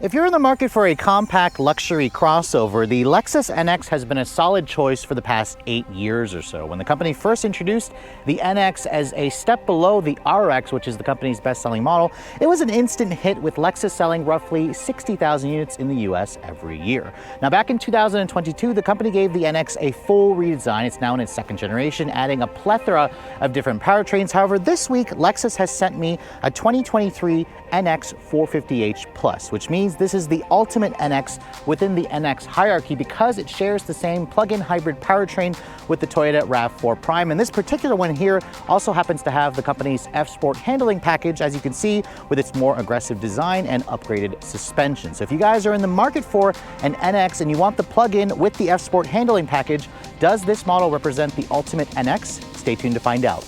If you're in the market for a compact luxury crossover, the Lexus NX has been a solid choice for the past 8 years or so. When the company first introduced the NX as a step below the RX, which is the company's best-selling model, it was an instant hit, with Lexus selling roughly 60,000 units in the US every year. Now, back in 2022, the company gave the NX a full redesign. It's now in its second generation, adding a plethora of different powertrains. However, this week, Lexus has sent me a 2023 NX 450h Plus, which means this is the ultimate NX within the NX hierarchy because it shares the same plug-in hybrid powertrain with the Toyota RAV4 Prime. And this particular one here also happens to have the company's F-Sport handling package, as you can see, with its more aggressive design and upgraded suspension. So if you guys are in the market for an NX and you want the plug-in with the F-Sport handling package, does this model represent the ultimate NX? Stay tuned to find out.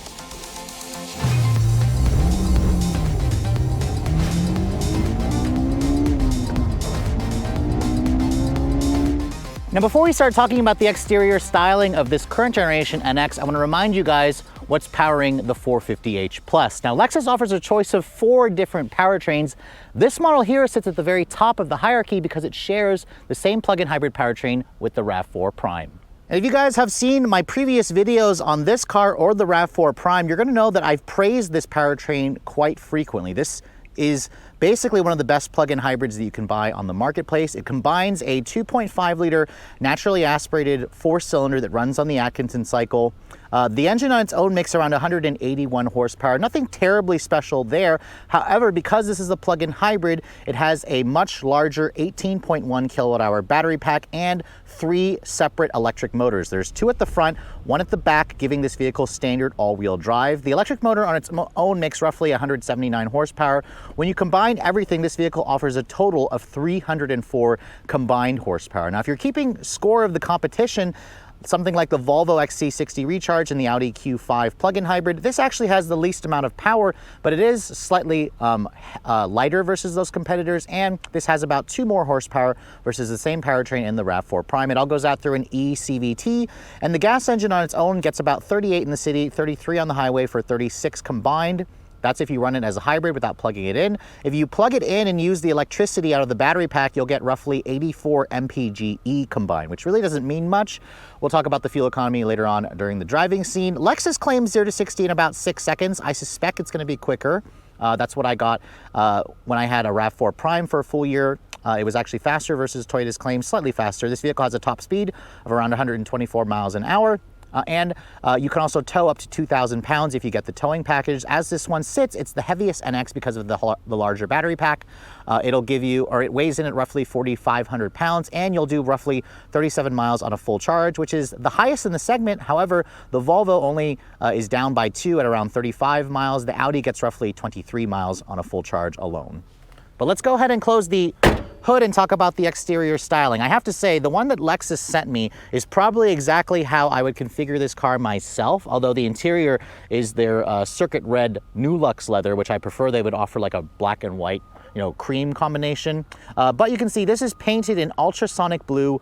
Now, before we start talking about the exterior styling of this current generation NX, I want to remind you guys what's powering the 450h Plus. Now, Lexus offers a choice of 4 different powertrains. This model here sits at the very top of the hierarchy because it shares the same plug-in hybrid powertrain with the RAV4 Prime. And if you guys have seen my previous videos on this car or the RAV4 Prime, you're going to know that I've praised this powertrain quite frequently. This is basically one of the best plug-in hybrids that you can buy on the marketplace. It combines a 2.5 liter naturally aspirated 4-cylinder that runs on the Atkinson cycle. The engine on its own makes around 181 horsepower. Nothing terribly special there. However, because this is a plug-in hybrid, it has a much larger 18.1 kilowatt-hour battery pack and 3 separate electric motors. There's 2 at the front, 1 at the back, giving this vehicle standard all-wheel drive. The electric motor on its own makes roughly 179 horsepower. When you combine everything, this vehicle offers a total of 304 combined horsepower. Now, if you're keeping score of the competition, something like the Volvo XC60 Recharge and the Audi Q5 plug-in hybrid, this actually has the least amount of power, but it is slightly lighter versus those competitors, and this has about 2 more horsepower versus the same powertrain in the RAV4 Prime. It all goes out through an eCVT, and the gas engine on its own gets about 38 in the city, 33 on the highway for 36 combined. That's if you run it as a hybrid without plugging it in. If you plug it in and use the electricity out of the battery pack, you'll get roughly 84 mpge combined, which really doesn't mean much. We'll talk about the fuel economy later on during the driving scene. Lexus claims 0 to 60 in about 6 seconds. I suspect it's going to be quicker. That's what I got when I had a RAV4 Prime for a full year. It was actually faster versus Toyota's claim, slightly faster. This vehicle has a top speed of around 124 miles an hour. And you can also tow up to 2,000 pounds if you get the towing package. As this one sits, it's the heaviest NX because of the larger battery pack. It'll give you, or it weighs in at roughly 4,500 pounds, and you'll do roughly 37 miles on a full charge, which is the highest in the segment. However, the Volvo only is down by 2 at around 35 miles. The Audi gets roughly 23 miles on a full charge alone. But let's go ahead and close the hood and talk about the exterior styling. I have to say, the one that Lexus sent me is probably exactly how I would configure this car myself, although the interior is their circuit red New Lux leather, which I prefer. They would offer like a black and white, cream combination. But you can see this is painted in ultrasonic blue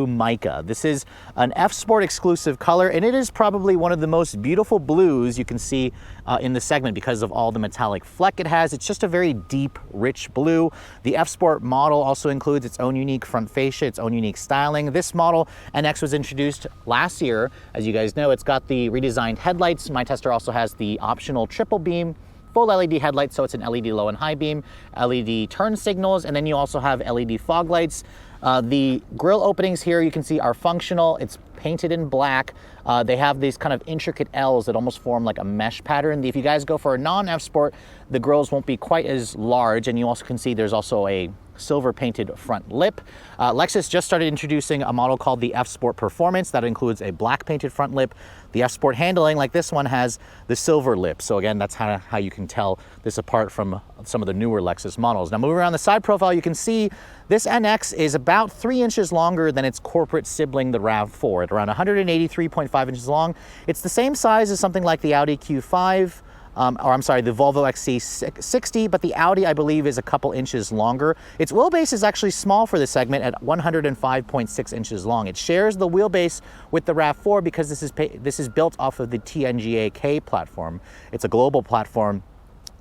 mica. This is an F-Sport exclusive color, and it is probably one of the most beautiful blues you can see in the segment because of all the metallic fleck it has. It's just a very deep, rich blue. The F-Sport model also includes its own unique front fascia, its own unique styling. This model, NX, was introduced last year. As you guys know, it's got the redesigned headlights. My tester also has the optional triple beam full LED headlights, so it's an LED low and high beam, LED turn signals, and then you also have LED fog lights. The grille openings here you can see are functional. It's painted in black. They have these kind of intricate L's that almost form like a mesh pattern. If you guys go for a non-F-Sport, the grills won't be quite as large, and you also can see there's also a silver painted front lip. Lexus just started introducing a model called the F-Sport Performance that includes a black painted front lip. The F-Sport handling, like this one, has the silver lip. So again, that's how you can tell this apart from some of the newer Lexus models. Now, moving around the side profile, you can see this NX is about 3 inches longer than its corporate sibling, the RAV4, at around 183.5 inches long. It's the same size as something like the Audi Q5, the Volvo XC60, but the Audi, I believe, is a couple inches longer. Its wheelbase is actually small for this segment at 105.6 inches long. It shares the wheelbase with the RAV4 because this is built off of the TNGA-K platform. It's a global platform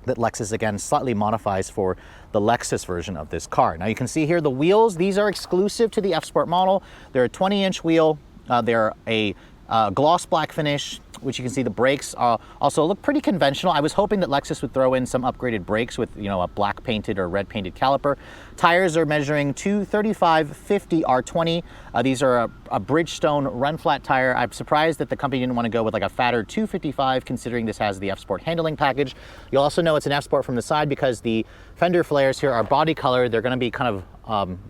that Lexus, again, slightly modifies for the Lexus version of this car. Now you can see here the wheels, these are exclusive to the F Sport model. They're a 20-inch wheel. They're a gloss black finish, which you can see the brakes also look pretty conventional. I was hoping that Lexus would throw in some upgraded brakes with, you know, a black painted or red painted caliper. Tires are measuring 235/50 R20. These are a Bridgestone run flat tire. I'm surprised that the company didn't want to go with like a fatter 255, considering this has the F Sport handling package. You'll also know it's an F Sport from the side because the fender flares here are body color. They're going to be kind of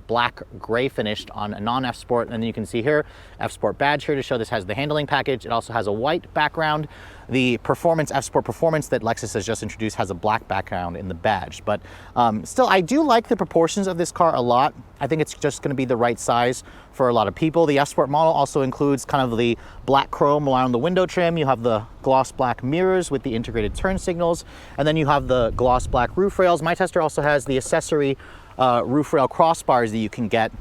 black gray finished on a non-F Sport, and then you can see here F Sport badge here to show this has the handling package. It also has a white background. The Performance F Sport Performance that Lexus has just introduced has a black background in the badge, but still I do like the proportions of this car a lot. I think it's just going to be the right size for a lot of people. The F Sport model also includes kind of the black chrome around the window trim. You have the gloss black mirrors with the integrated turn signals, and then you have the gloss black roof rails. My tester also has the accessory roof rail crossbars that you can get,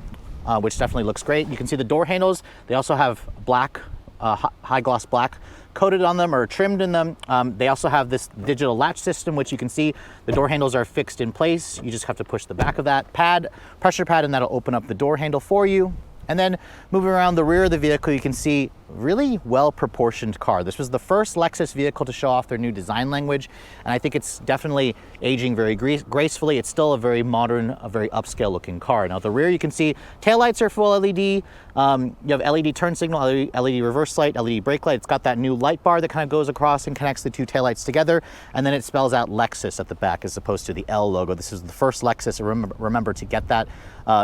which definitely looks great. You can see the door handles. They also have black, high gloss black coated on them or trimmed in them. They also have this digital latch system, which you can see the door handles are fixed in place. You just have to push the back of that pressure pad, and that'll open up the door handle for you. And then moving around the rear of the vehicle, you can see really well-proportioned car. This was the first Lexus vehicle to show off their new design language, and I think it's definitely aging very gracefully. It's still a very modern, a very upscale looking car. Now at the rear, you can see taillights are full LED. You have LED turn signal, LED reverse light, LED brake light. It's got that new light bar that kind of goes across and connects the two taillights together, and then it spells out Lexus at the back as opposed to the L logo. This is the first Lexus, remember to get that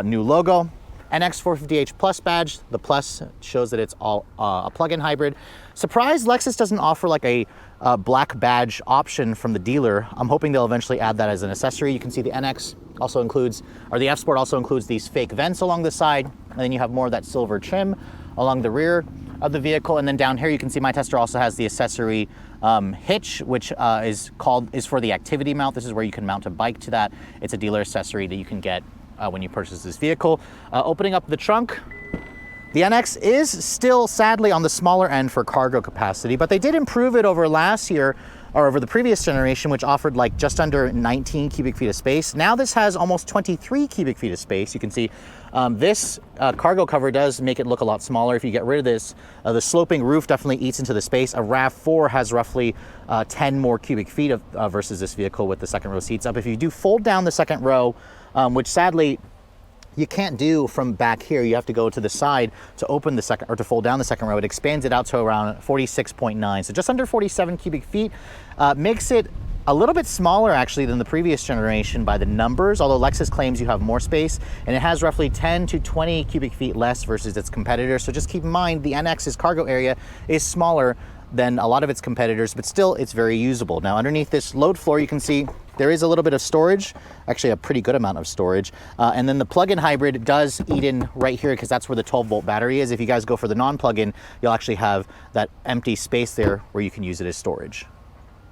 new logo. NX 450h Plus badge. The Plus shows that it's all a plug-in hybrid. Surprised Lexus doesn't offer like a black badge option from the dealer. I'm hoping they'll eventually add that as an accessory. You can see the NX also includes, or the F Sport also includes these fake vents along the side, and then you have more of that silver trim along the rear of the vehicle. And then down here you can see my tester also has the accessory hitch, which is for the activity mount. This is where you can mount a bike to that. It's a dealer accessory that you can get when you purchase this vehicle. Opening up the trunk, the NX is still sadly on the smaller end for cargo capacity, but they did improve it over last year, or over the previous generation, which offered like just under 19 cubic feet of space. Now this has almost 23 cubic feet of space. You can see this cargo cover does make it look a lot smaller. If you get rid of this, the sloping roof definitely eats into the space. A RAV4 has roughly 10 more cubic feet versus this vehicle with the second row seats up. If you do fold down the second row, which sadly you can't do from back here, you have to go to the side to open the second, or to fold down the second row. It expands it out to around 46.9, so just under 47 cubic feet. Makes it a little bit smaller actually than the previous generation by the numbers, although Lexus claims you have more space, and it has roughly 10 to 20 cubic feet less versus its competitors. So just keep in mind the NX's cargo area is smaller than a lot of its competitors, but still it's very usable. Now underneath this load floor, you can see there is a little bit of storage, actually a pretty good amount of storage. And then the plug-in hybrid does eat in right here because that's where the 12-volt battery is. If you guys go for the non-plug-in, you'll actually have that empty space there where you can use it as storage.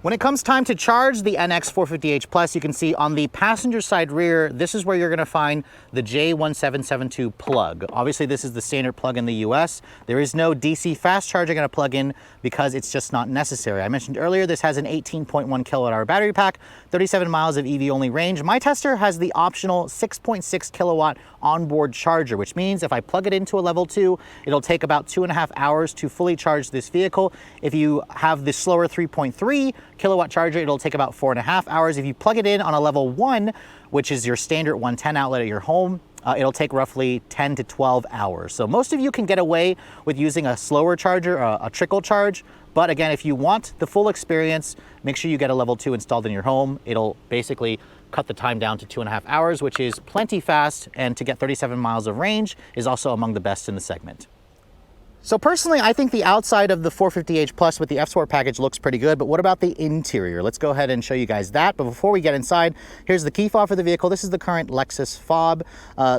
When it comes time to charge the NX 450h Plus, you can see on the passenger side rear, this is where you're gonna find the J1772 plug. Obviously, this is the standard plug in the US. There is no DC fast charging on a plug-in because it's just not necessary. I mentioned earlier, this has an 18.1 kilowatt hour battery pack, 37 miles of EV-only range. My tester has the optional 6.6 kilowatt onboard charger, which means if I plug it into a level 2, it'll take about 2.5 hours to fully charge this vehicle. If you have the slower 3.3 kilowatt charger, it'll take about 4.5 hours. If you plug it in on a level 1, which is your standard 110 outlet at your home, it'll take roughly 10 to 12 hours. So most of you can get away with using a slower charger, a trickle charge. But again, if you want the full experience, make sure you get a level 2 installed in your home. It'll basically cut the time down to 2.5 hours, which is plenty fast. And to get 37 miles of range is also among the best in the segment. So personally, I think the outside of the 450h Plus with the F Sport package looks pretty good, but what about the interior? Let's go ahead and show you guys that. But before we get inside, here's the key fob for the vehicle. This is the current Lexus fob.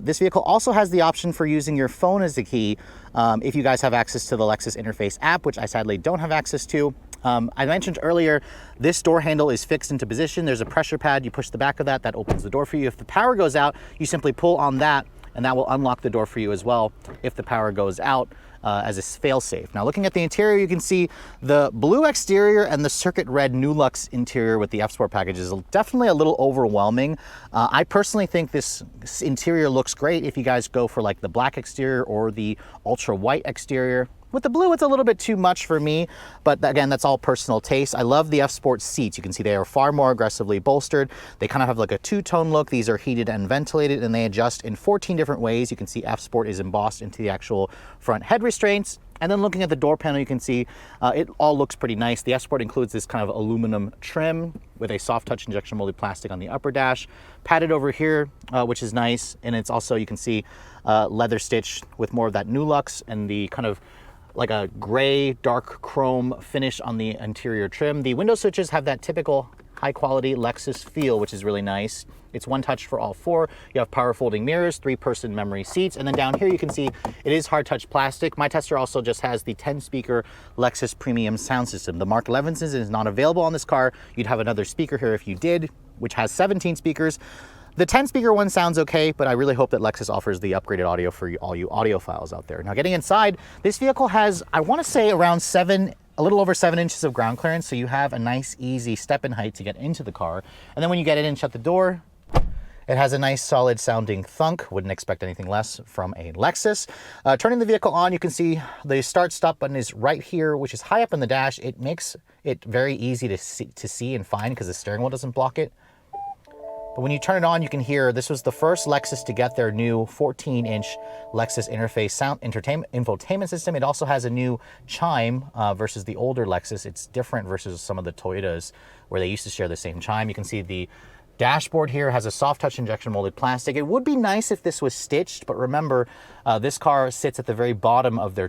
This vehicle also has the option for using your phone as the key if you guys have access to the Lexus Interface app, which I sadly don't have access to. I mentioned earlier, this door handle is fixed into position. There's a pressure pad. You push the back of that, that opens the door for you. If the power goes out, you simply pull on that, and that will unlock the door for you as well if the power goes out, as a fail-safe. Now looking at the interior, you can see the blue exterior and the circuit red Nulux interior with the F-Sport package is definitely a little overwhelming. I personally think this interior looks great if you guys go for like the black exterior or the ultra white exterior. With the blue, it's a little bit too much for me, but again, that's all personal taste. I love the F-Sport seats. You can see they are far more aggressively bolstered. They kind of have like a two-tone look. These are heated and ventilated, and they adjust in 14 different ways. You can see F-Sport is embossed into the actual front head restraints. And then looking at the door panel, you can see it all looks pretty nice. The F-Sport includes this kind of aluminum trim with a soft touch injection molded plastic on the upper dash, padded over here, which is nice. And it's also, you can see leather stitched with more of that Nulux and the kind of like a gray, dark chrome finish on the interior trim. The window switches have that typical high quality Lexus feel, which is really nice. It's one touch for all four. You have power folding mirrors, 3-person memory seats, and then down here you can see it is hard touch plastic. My tester also just has the 10-speaker Lexus premium sound system. The Mark 11 is not available on this car. You'd have another speaker here if you did, which has 17 speakers. The 10-speaker one sounds okay, but I really hope that Lexus offers the upgraded audio for all you audiophiles out there. Now getting inside, this vehicle has, I want to say, around a little over 7 inches of ground clearance, so you have a nice, easy step-in height to get into the car. And then when you get in and shut the door, it has a nice solid sounding thunk. Wouldn't expect anything less from a Lexus. Turning the vehicle on, you can see the start stop button is right here, which is high up in the dash. It makes it very easy to see and find because the steering wheel doesn't block it. But when you turn it on, you can hear this was the first Lexus to get their new 14-inch Lexus interface sound infotainment system. It also has a new chime versus the older Lexus. It's different versus some of the Toyotas where they used to share the same chime. You can see the dashboard here has a soft touch injection molded plastic. It would be nice if this was stitched, but remember, this car sits at the very bottom of the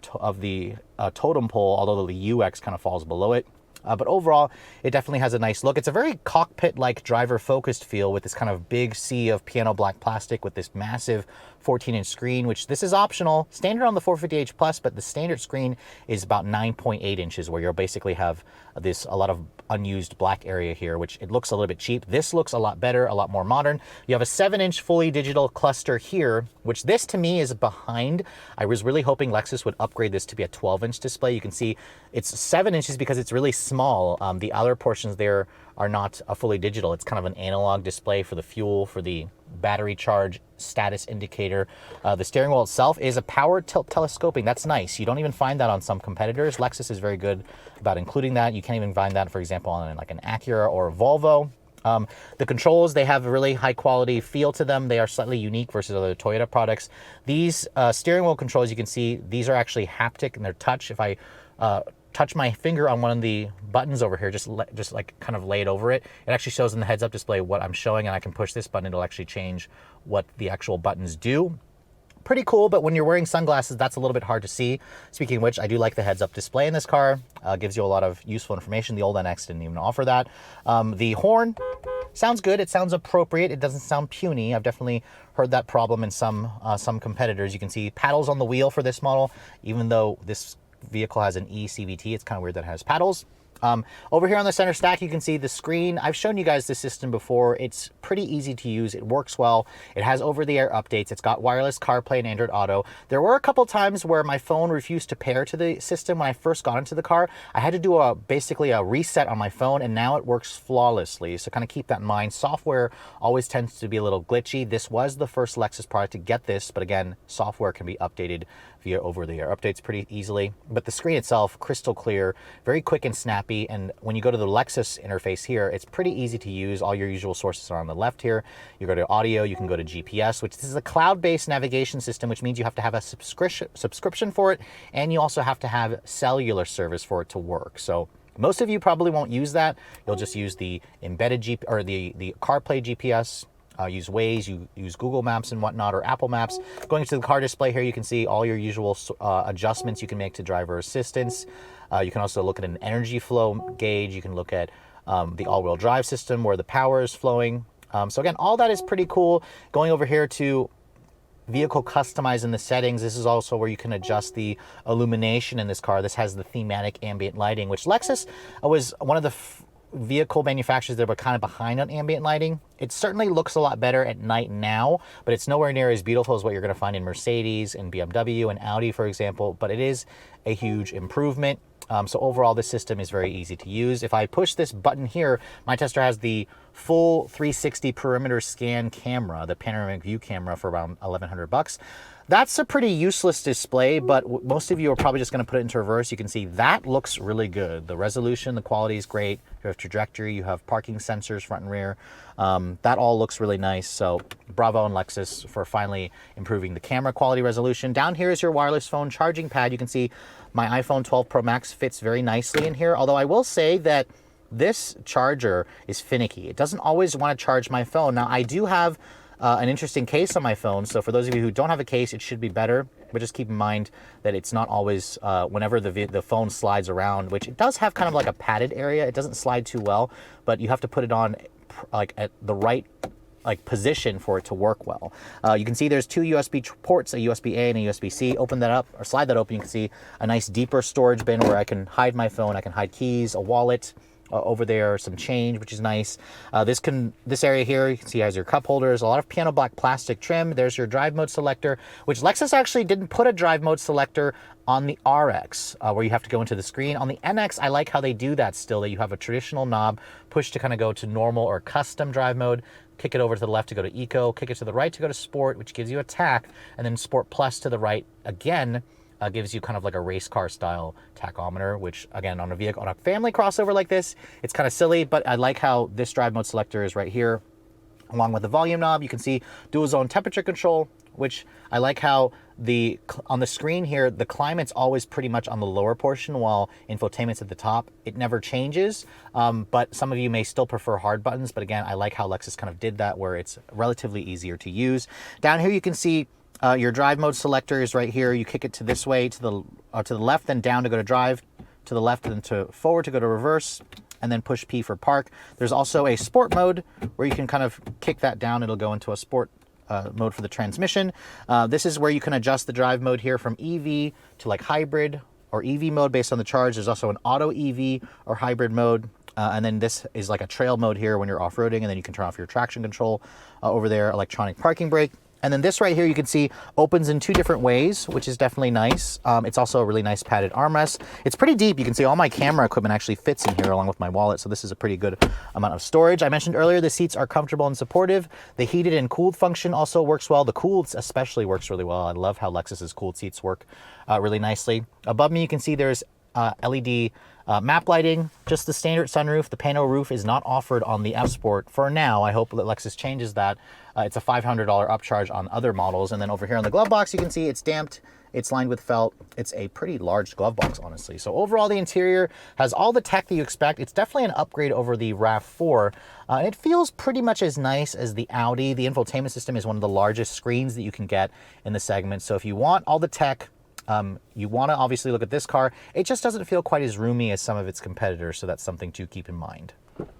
totem pole, although the UX kind of falls below it. But overall, it definitely has a nice look. It's a very cockpit-like driver-focused feel with this kind of big sea of piano black plastic with this massive 14-inch screen, which this is optional, standard on the 450h Plus, but the standard screen is about 9.8 inches, where you'll basically have a lot of unused black area here, which it looks a little bit cheap. This looks a lot better, a lot more modern. You have a 7-inch fully digital cluster here, which this to me is behind. I was really hoping Lexus would upgrade this to be a 12-inch display. You can see it's 7 inches because it's really small. The other portions there are not a fully digital. It's kind of an analog display for the fuel, for the battery charge status indicator. The steering wheel itself is a power tilt telescoping. That's nice. You don't even find that on some competitors. Lexus is very good about including that. You can't even find that, for example, on like an Acura or a Volvo. The controls, they have a really high quality feel to them. They are slightly unique versus other Toyota products. These steering wheel controls, you can see, these are actually haptic and they're touch. If I touch my finger on one of the buttons over here, just like kind of lay it over it, it actually shows in the heads-up display what I'm showing, and I can push this button. It'll actually change what the actual buttons do. Pretty cool, but when you're wearing sunglasses, that's a little bit hard to see. Speaking of which, I do like the heads-up display in this car. Gives you a lot of useful information. The old NX didn't even offer that. The horn sounds good. It sounds appropriate. It doesn't sound puny. I've definitely heard that problem in some competitors. You can see paddles on the wheel for this model, even though this vehicle has an eCVT. It's kind of weird that it has paddles. Over here on the center stack, you can see the screen. I've shown you guys this system before. It's pretty easy to use. It works well. It has over-the-air updates. It's got wireless CarPlay and Android Auto. There were a couple times where my phone refused to pair to the system when I first got into the car. I had to do basically a reset on my phone, and now it works flawlessly. So kind of keep that in mind. Software always tends to be a little glitchy. This was the first Lexus product to get this, but again, software can be updated via over-the-air updates pretty easily. But the screen itself, crystal clear, very quick and snappy. And when you go to the Lexus interface here, it's pretty easy to use. All your usual sources are on the left here. You go to audio, you can go to GPS, which this is a cloud-based navigation system, which means you have to have a subscription for it, and you also have to have cellular service for it to work. So most of you probably won't use that. You'll just use the embedded the CarPlay GPS. Use Waze, you use Google Maps and whatnot, or Apple Maps. Going to the car display here, you can see all your usual adjustments you can make to driver assistance. You can also look at an energy flow gauge. You can look at the all-wheel drive system where the power is flowing. So again, all that is pretty cool. Going over here to vehicle customize in the settings, this is also where you can adjust the illumination in this car. This has the thematic ambient lighting, which Lexus was one of the vehicle manufacturers that were kind of behind on ambient lighting. It certainly looks a lot better at night now, but it's nowhere near as beautiful as what you're going to find in Mercedes and BMW and Audi, for example, but it is a huge improvement. So overall, this system is very easy to use. If I push this button here, my tester has the full 360 perimeter scan camera, the panoramic view camera, for around $1,100. That's a pretty useless display, but most of you are probably just going to put it into reverse. You can see that looks really good. The resolution, the quality is great. You have trajectory, you have parking sensors front and rear. That all looks really nice. So bravo on Lexus for finally improving the camera quality resolution. Down here is your wireless phone charging pad. You can see my iPhone 12 Pro Max fits very nicely in here, although I will say that this charger is finicky. It doesn't always want to charge my phone. Now, I do have an interesting case on my phone, so for those of you who don't have a case, it should be better, but just keep in mind that it's not always, whenever the phone slides around, which it does have kind of like a padded area, it doesn't slide too well, but you have to put it on like at the right position for it to work well. You can see there's two USB ports, a USB-A and a USB-C. Open that up or slide that open, you can see a nice deeper storage bin where I can hide my phone, I can hide keys, a wallet, over there, some change, which is nice. This area here, you can see has your cup holders, a lot of piano black plastic trim. There's your drive mode selector, which Lexus actually didn't put a drive mode selector on the RX, where you have to go into the screen. On the NX, I like how they do that still, that you have a traditional knob, push to kind of go to normal or custom drive mode, kick it over to the left to go to eco, kick it to the right to go to sport, which gives you a tack, and then sport plus to the right again, gives you kind of like a race car style tachometer, which again, on a family crossover like this, it's kind of silly, but I like how this drive mode selector is right here, along with the volume knob. You can see dual zone temperature control, which I like how on the screen here, the climate's always pretty much on the lower portion while infotainment's at the top. It never changes, but some of you may still prefer hard buttons, but again, I like how Lexus kind of did that where it's relatively easier to use. Down here you can see your drive mode selector is right here. You kick it to this way, to the left, then down to go to drive, to the left, and to forward to go to reverse, and then push P for park. There's also a sport mode where you can kind of kick that down. It'll go into a sport mode for the transmission. This is where you can adjust the drive mode here from EV to like hybrid or EV mode based on the charge. There's also an auto EV or hybrid mode. And then this is like a trail mode here when you're off-roading, and then you can turn off your traction control over there, electronic parking brake. And then this right here, you can see opens in two different ways, which is definitely nice. It's also a really nice padded armrest. It's pretty deep. You can see all my camera equipment actually fits in here along with my wallet. So this is a pretty good amount of storage. I mentioned earlier, the seats are comfortable and supportive. The heated and cooled function also works well. The cooled especially works really well. I love how Lexus's cooled seats work really nicely. Above me, you can see there's LED map lighting, just the standard sunroof. The pano roof is not offered on the F Sport for now. I hope that Lexus changes that. It's a $500 upcharge on other models. And then over here on the glove box, you can see it's damped, it's lined with felt. It's a pretty large glove box, honestly. So overall, the interior has all the tech that you expect. It's definitely an upgrade over the RAV4. It feels pretty much as nice as the Audi. The infotainment system is one of the largest screens that you can get in the segment. So if you want all the tech, you want to obviously look at this car. It just doesn't feel quite as roomy as some of its competitors, so that's something to keep in mind.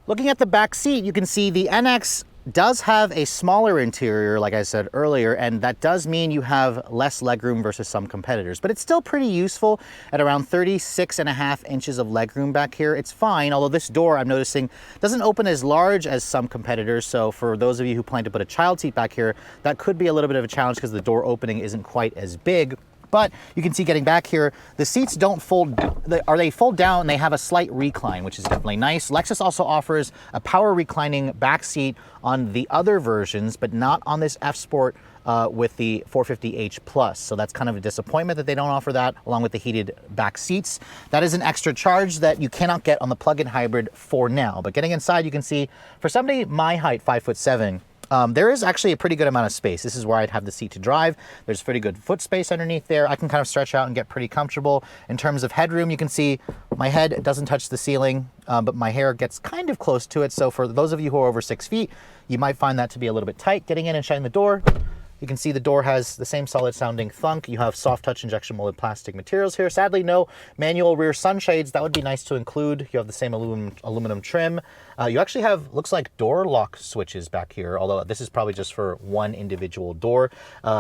Looking at the back seat, you can see the NX does have a smaller interior, like I said earlier, and that does mean you have less legroom versus some competitors, but it's still pretty useful at around 36.5 inches of legroom back here. It's fine, although this door, I'm noticing, doesn't open as large as some competitors, so for those of you who plan to put a child seat back here, that could be a little bit of a challenge because the door opening isn't quite as big. But you can see getting back here, the seats don't fold, they fold down and they have a slight recline, which is definitely nice. Lexus also offers a power reclining back seat on the other versions, but not on this F Sport with the 450h Plus. So that's kind of a disappointment that they don't offer that, along with the heated back seats. That is an extra charge that you cannot get on the plug-in hybrid for now. But getting inside, you can see, for somebody my height, 5'7", there is actually a pretty good amount of space. This is where I'd have the seat to drive. There's pretty good foot space underneath there. I can kind of stretch out and get pretty comfortable. In terms of headroom, you can see my head doesn't touch the ceiling, but my hair gets kind of close to it. So for those of you who are over 6 feet, you might find that to be a little bit tight. Getting in and shutting the door, you can see the door has the same solid sounding thunk. You have soft touch injection molded plastic materials here. Sadly, no manual rear sunshades. That would be nice to include. You have the same aluminum trim. You actually have, looks like door lock switches back here, although this is probably just for one individual door.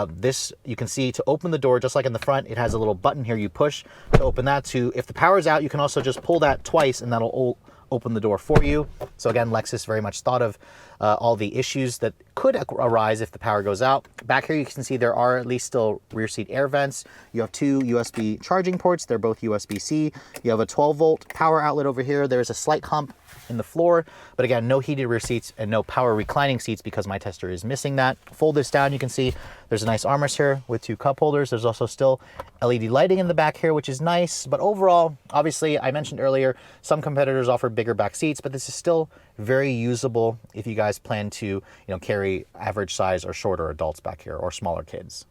This, you can see, to open the door, just like in the front, it has a little button here you push to open that. To, if the power's out, you can also just pull that twice and that'll open the door for you. So again, Lexus very much thought of all the issues that could arise if the power goes out. Back here you can see there are at least still rear seat air vents. You have 2 USB charging ports. They're both USB-C. You have a 12-volt power outlet over here. There's a slight hump in the floor, but again, no heated rear seats and no power reclining seats because my tester is missing that. Fold this down, you can see there's a nice armrest here with 2 cup holders. There's also still LED lighting in the back here, which is nice, but overall, obviously, I mentioned earlier, some competitors offer bigger back seats, but this is still very usable if you guys plan to, carry average size or shorter adults back here or smaller kids.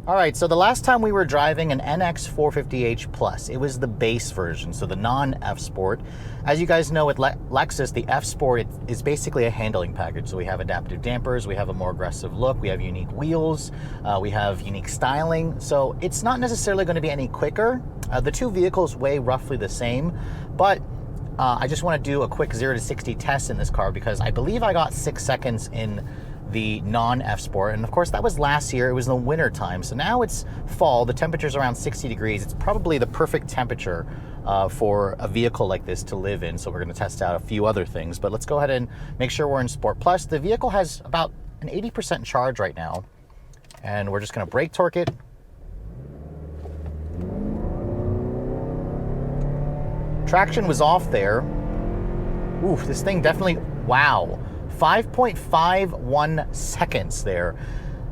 All right, so the last time we were driving an NX 450h Plus, it was the base version, so the non-F Sport. As you guys know, with Lexus, the F Sport is basically a handling package. So we have adaptive dampers, we have a more aggressive look, we have unique wheels, we have unique styling. So it's not necessarily going to be any quicker. The 2 vehicles weigh roughly the same, but I just want to do a quick 0 to 60 test in this car because I believe I got 6 seconds in the non-F Sport, and of course that was last year. It was in the winter time, so now it's fall, the temperature's around 60 degrees. It's probably the perfect temperature for a vehicle like this to live in, so we're going to test out a few other things, but let's go ahead and make sure we're in Sport Plus. The vehicle has about an 80% charge right now, and we're just going to brake torque it. Traction was off there. Oof, this thing definitely, wow. 5.51 seconds there.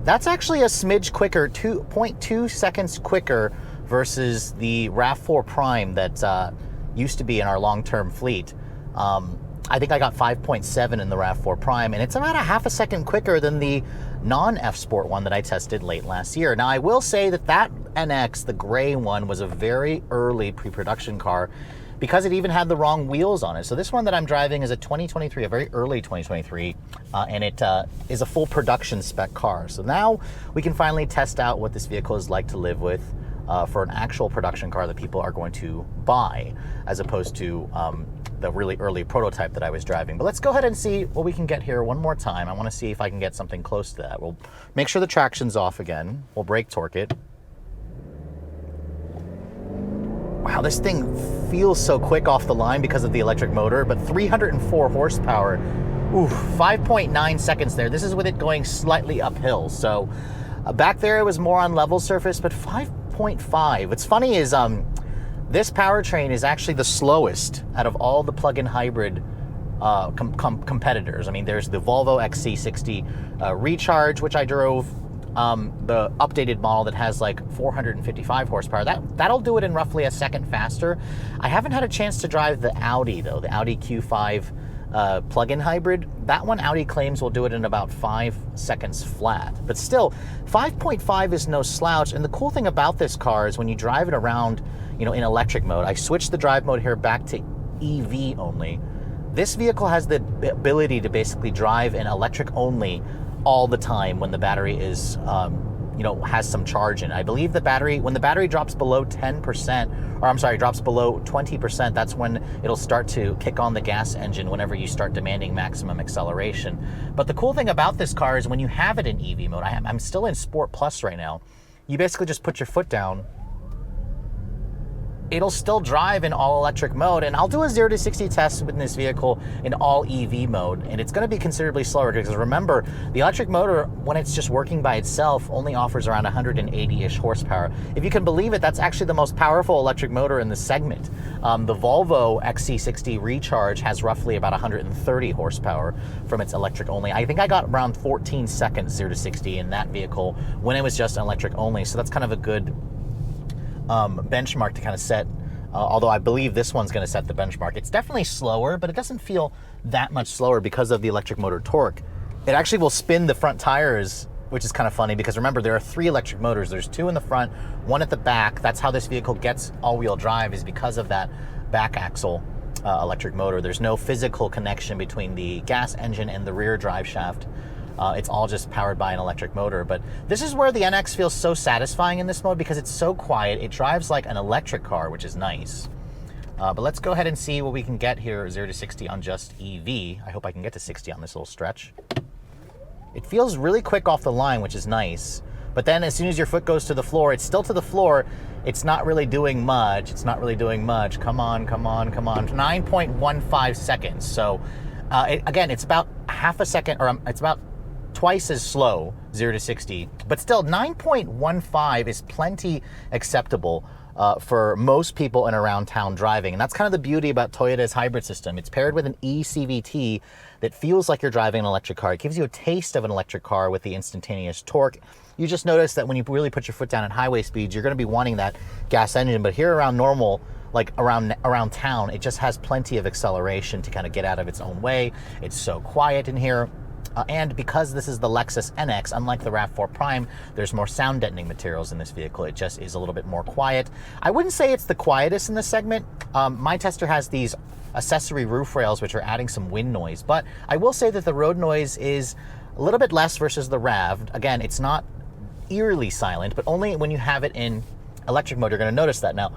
That's actually a smidge quicker, 2.2 seconds quicker versus the RAV4 Prime that used to be in our long-term fleet. I think I got 5.7 in the RAV4 Prime, and it's about a half a second quicker than the non-F Sport one that I tested late last year. Now, I will say that NX, the gray one, was a very early pre-production car, because it even had the wrong wheels on it. So this one that I'm driving is a 2023, a very early 2023, and it is a full production spec car. So now we can finally test out what this vehicle is like to live with for an actual production car that people are going to buy, as opposed to the really early prototype that I was driving. But let's go ahead and see what we can get here one more time. I want to see if I can get something close to that. We'll make sure the traction's off again. We'll brake torque it. Wow, this thing feels so quick off the line because of the electric motor, but 304 horsepower, oof, 5.9 seconds there. This is with it going slightly uphill. So back there it was more on level surface, but 5.5. What's funny is this powertrain is actually the slowest out of all the plug-in hybrid competitors. I mean, there's the Volvo XC60 Recharge, which I drove, the updated model that has like 455 horsepower. That'll do it in roughly a second faster. I haven't had a chance to drive the Audi though, the Audi Q5 plug-in hybrid. That one Audi claims will do it in about 5 seconds flat. But still, 5.5 is no slouch. And the cool thing about this car is when you drive it around, in electric mode, I switched the drive mode here back to EV only. This vehicle has the ability to basically drive in electric only all the time when the battery is, has some charge in it. I believe the battery, when the battery drops below 10%, or I'm sorry, drops below 20%, that's when it'll start to kick on the gas engine whenever you start demanding maximum acceleration. But the cool thing about this car is when you have it in EV mode, I'm still in Sport Plus right now, you basically just put your foot down, it'll still drive in all electric mode, and I'll do a 0 to 60 test with this vehicle in all EV mode, and it's going to be considerably slower because remember, the electric motor, when it's just working by itself, only offers around 180-ish horsepower. If you can believe it, that's actually the most powerful electric motor in the segment. The Volvo XC60 Recharge has roughly about 130 horsepower from its electric only. I think I got around 14 seconds 0 to 60 in that vehicle when it was just electric only, so that's kind of a good benchmark to kind of set, although I believe this one's going to set the benchmark. It's definitely slower, but it doesn't feel that much slower because of the electric motor torque. It actually will spin the front tires, which is kind of funny because remember, there are 3 electric motors. There's 2 in the front, 1 at the back. That's how this vehicle gets all-wheel drive, is because of that back axle electric motor. There's no physical connection between the gas engine and the rear drive shaft. It's all just powered by an electric motor. But this is where the NX feels so satisfying in this mode because it's so quiet. It drives like an electric car, which is nice. But let's go ahead and see what we can get here, 0 to 60 on just EV. I hope I can get to 60 on this little stretch. It feels really quick off the line, which is nice. But then as soon as your foot goes to the floor, it's still to the floor, it's not really doing much. It's not really doing much. Come on, come on, come on. 9.15 seconds. So again, it's about half a second, or it's about twice as slow, 0 to 60. But still, 9.15 is plenty acceptable for most people in around town driving. And that's kind of the beauty about Toyota's hybrid system. It's paired with an eCVT that feels like you're driving an electric car. It gives you a taste of an electric car with the instantaneous torque. You just notice that when you really put your foot down at highway speeds, you're going to be wanting that gas engine. But here around normal, like around town, it just has plenty of acceleration to kind of get out of its own way. It's so quiet in here. And because this is the Lexus NX, unlike the RAV4 Prime, there's more sound deadening materials in this vehicle. It just is a little bit more quiet. I wouldn't say it's the quietest in this segment. My tester has these accessory roof rails, which are adding some wind noise. But I will say that the road noise is a little bit less versus the RAV. Again, it's not eerily silent, but only when you have it in electric mode, you're going to notice that. Now,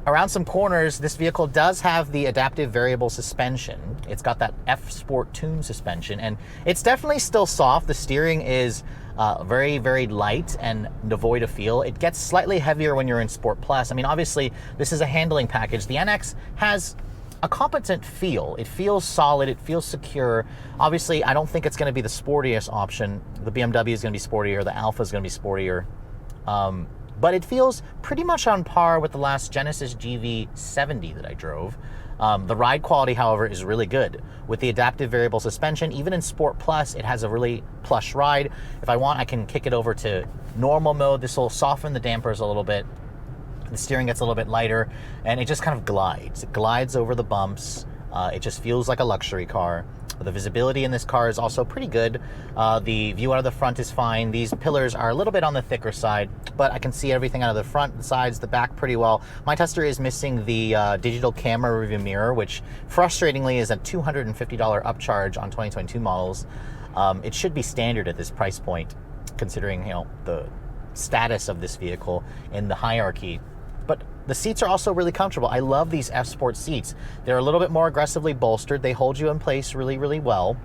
around some corners, this vehicle does have the adaptive variable suspension. It's got that F Sport Tune suspension, and it's definitely still soft. The steering is very, very light and devoid of feel. It gets slightly heavier when you're in Sport Plus. I mean, obviously, this is a handling package. The NX has a competent feel. It feels solid. It feels secure. Obviously, I don't think it's going to be the sportiest option. The BMW is going to be sportier. The Alpha is going to be sportier. But it feels pretty much on par with the last Genesis GV70 that I drove. The ride quality, however, is really good. With the adaptive variable suspension, even in Sport Plus, it has a really plush ride. If I want, I can kick it over to normal mode. This will soften the dampers a little bit. The steering gets a little bit lighter, and it just kind of glides. It glides over the bumps. It just feels like a luxury car. The visibility in this car is also pretty good. The view out of the front is fine. These pillars are a little bit on the thicker side, but I can see everything out of the front, the sides, the back pretty well. My tester is missing the digital camera review mirror, which frustratingly is a $250 upcharge on 2022 models. It should be standard at this price point, considering, you know, the status of this vehicle in the hierarchy. But the seats are also really comfortable. I love these F Sport seats. They're a little bit more aggressively bolstered. They hold you in place really, really well,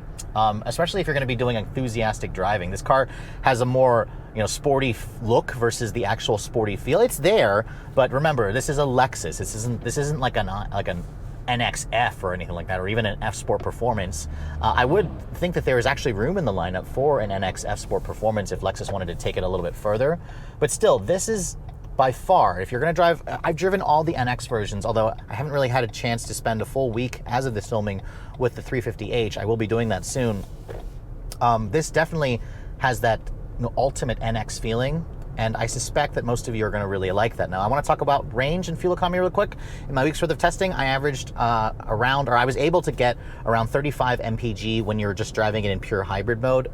especially if you're going to be doing enthusiastic driving. This car has a more, you know, sporty look versus the actual sporty feel. It's there, but remember, this is a Lexus. This isn't like an NXF or anything like that, or even an F Sport Performance. I would think that there is actually room in the lineup for an NX F Sport Performance if Lexus wanted to take it a little bit further. But still, this is by far, if you're going to drive, I've driven all the NX versions, although I haven't really had a chance to spend a full week as of this filming with the 350h. I will be doing that soon. This definitely has that, you know, ultimate NX feeling, and I suspect that most of you are going to really like that. Now, I want to talk about range and fuel economy real quick. In my week's worth of testing, I averaged I was able to get around 35 mpg when you're just driving it in pure hybrid mode.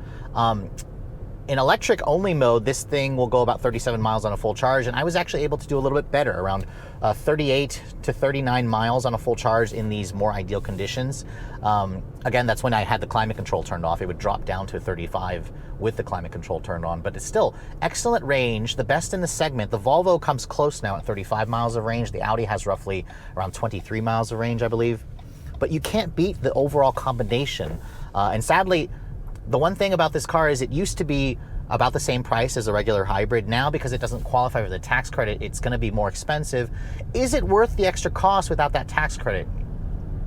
In electric only mode, this thing will go about 37 miles on a full charge, and I was actually able to do a little bit better, around 38 to 39 miles on a full charge in these more ideal conditions. Again, that's when I had the climate control turned off. It would drop down to 35 with the climate control turned on, but it's still excellent range, the best in the segment. The Volvo comes close now at 35 miles of range. The Audi has roughly around 23 miles of range, I believe. But you can't beat the overall combination. And sadly, the one thing about this car is it used to be about the same price as a regular hybrid. Now, because it doesn't qualify for the tax credit, it's going to be more expensive. Is it worth the extra cost without that tax credit?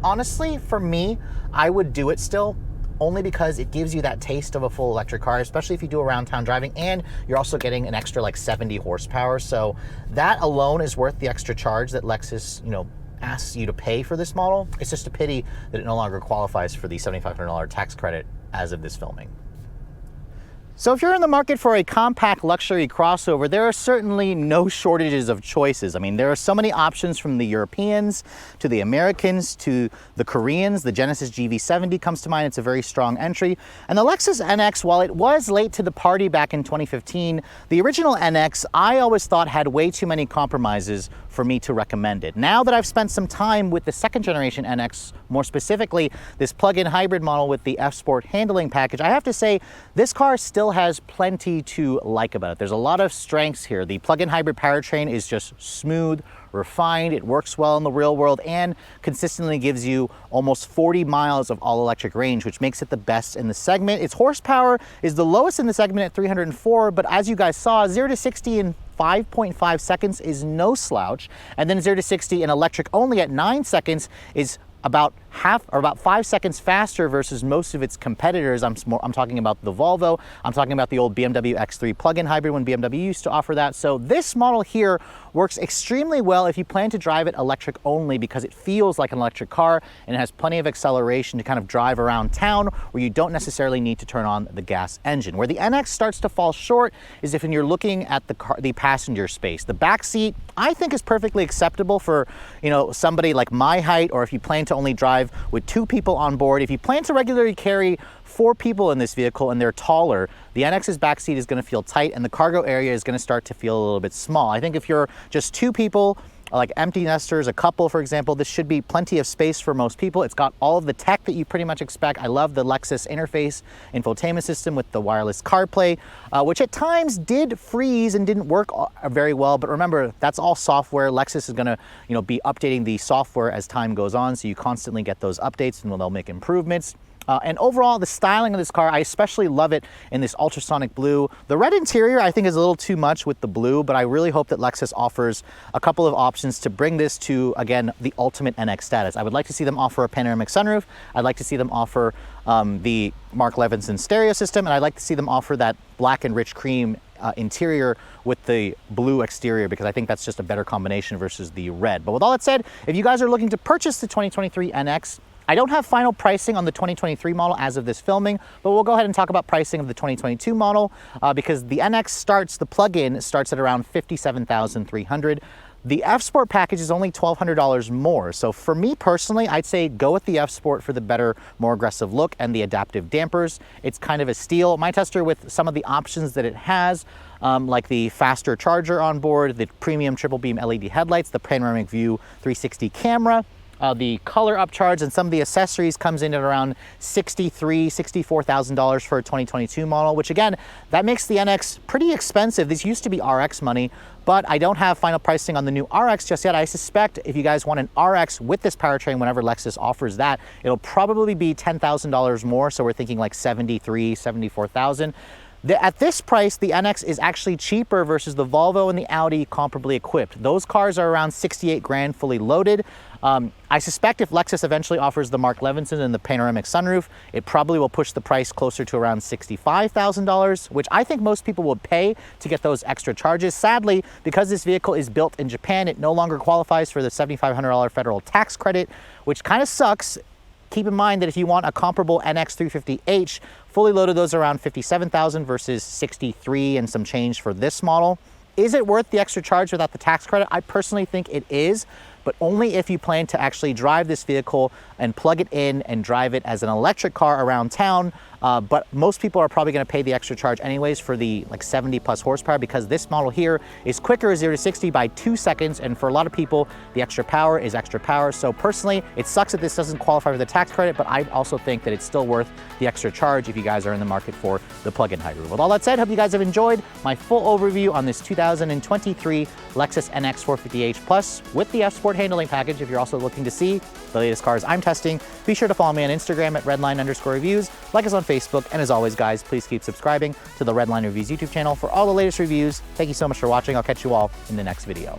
Honestly, for me, I would do it still, only because it gives you that taste of a full electric car, especially if you do around town driving, and you're also getting an extra like 70 horsepower. So that alone is worth the extra charge that Lexus, you know, asks you to pay for this model. It's just a pity that it no longer qualifies for the $7,500 tax credit as of this filming. So if you're in the market for a compact luxury crossover, there are certainly no shortages of choices. I mean, there are so many options, from the Europeans to the Americans to the Koreans. The Genesis GV70 comes to mind. It's a very strong entry. And the Lexus NX, while it was late to the party back in 2015, the original NX, I always thought had way too many compromises for me to recommend it. Now that I've spent some time with the second generation NX, more specifically this plug-in hybrid model with the F Sport handling package, I have to say this car still has plenty to like about it. There's a lot of strengths here. The plug-in hybrid powertrain is just smooth, refined, it works well in the real world, and consistently gives you almost 40 miles of all-electric range, which makes it the best in the segment. Its horsepower is the lowest in the segment at 304, but as you guys saw, 0 to 60 in 5.5 seconds is no slouch. And then 0 to 60 in electric only at 9 seconds is about half or about 5 seconds faster versus most of its competitors. I'm talking about the Volvo. I'm talking about the old BMW X3 plug-in hybrid when BMW used to offer that. So this model here works extremely well if you plan to drive it electric only, because it feels like an electric car and it has plenty of acceleration to kind of drive around town where you don't necessarily need to turn on the gas engine. Where the NX starts to fall short is if you're looking at the passenger space. The back seat, I think, is perfectly acceptable for, you know, somebody like my height, or if you plan to only drive with 2 people on board. If you plan to regularly carry 4 people in this vehicle and they're taller, the NX's backseat is going to feel tight and the cargo area is going to start to feel a little bit small. I think if you're just 2 people, like empty nesters, a couple, for example, this should be plenty of space for most people. It's got all of the tech that you pretty much expect. I love the Lexus interface infotainment system with the wireless CarPlay, which at times did freeze and didn't work very well. But remember, that's all software. Lexus is going to, you know, be updating the software as time goes on, so you constantly get those updates and they'll make improvements. And overall, the styling of this car, I especially love it in this ultrasonic blue. The red interior, I think, is a little too much with the blue, but I really hope that Lexus offers a couple of options to bring this to, again, the ultimate NX status. I would like to see them offer a panoramic sunroof. I'd like to see them offer the Mark Levinson stereo system, and I'd like to see them offer that black and rich cream interior with the blue exterior, because I think that's just a better combination versus the red. But with all that said, if you guys are looking to purchase the 2023 NX, I don't have final pricing on the 2023 model as of this filming, but we'll go ahead and talk about pricing of the 2022 model because the NX starts, the plug-in starts at around $57,300. The F-Sport package is only $1,200 more. So for me personally, I'd say go with the F-Sport for the better, more aggressive look and the adaptive dampers. It's kind of a steal. My tester, with some of the options that it has, like the faster charger on board, the premium triple beam LED headlights, the panoramic view 360 camera, the color upcharge, and some of the accessories comes in at around $64,000 for a 2022 model, which again, that makes the NX pretty expensive. This used to be RX money, but I don't have final pricing on the new RX just yet. I suspect if you guys want an RX with this powertrain, whenever Lexus offers that, it'll probably be $10,000 more. So we're thinking like $73,000, $74,000. At this price, the NX is actually cheaper versus the Volvo and the Audi comparably equipped. Those cars are around 68 grand fully loaded. I suspect if Lexus eventually offers the Mark Levinson and the panoramic sunroof, it probably will push the price closer to around $65,000, which I think most people would pay to get those extra charges. Sadly, because this vehicle is built in Japan, it no longer qualifies for the $7,500 federal tax credit, which kind of sucks. Keep in mind that if you want a comparable NX 350h, fully loaded, those are around $57,000 versus $63 and some change for this model. Is it worth the extra charge without the tax credit? I personally think it is, but only if you plan to actually drive this vehicle and plug it in and drive it as an electric car around town. But most people are probably going to pay the extra charge anyways for the like 70 plus horsepower, because this model here is quicker 0 to 60 by 2 seconds. And for a lot of people, the extra power is extra power. So personally, it sucks that this doesn't qualify for the tax credit, but I also think that it's still worth the extra charge if you guys are in the market for the plug-in hybrid. With all that said, hope you guys have enjoyed my full overview on this 2023 Lexus NX 450h Plus with the F-Sport handling package. If you're also looking to see the latest cars I'm testing, be sure to follow me on Instagram at redline_reviews, like us on Facebook, and as always, guys, please keep subscribing to the Redline Reviews YouTube channel for all the latest reviews. Thank you so much for watching. I'll catch you all in the next video.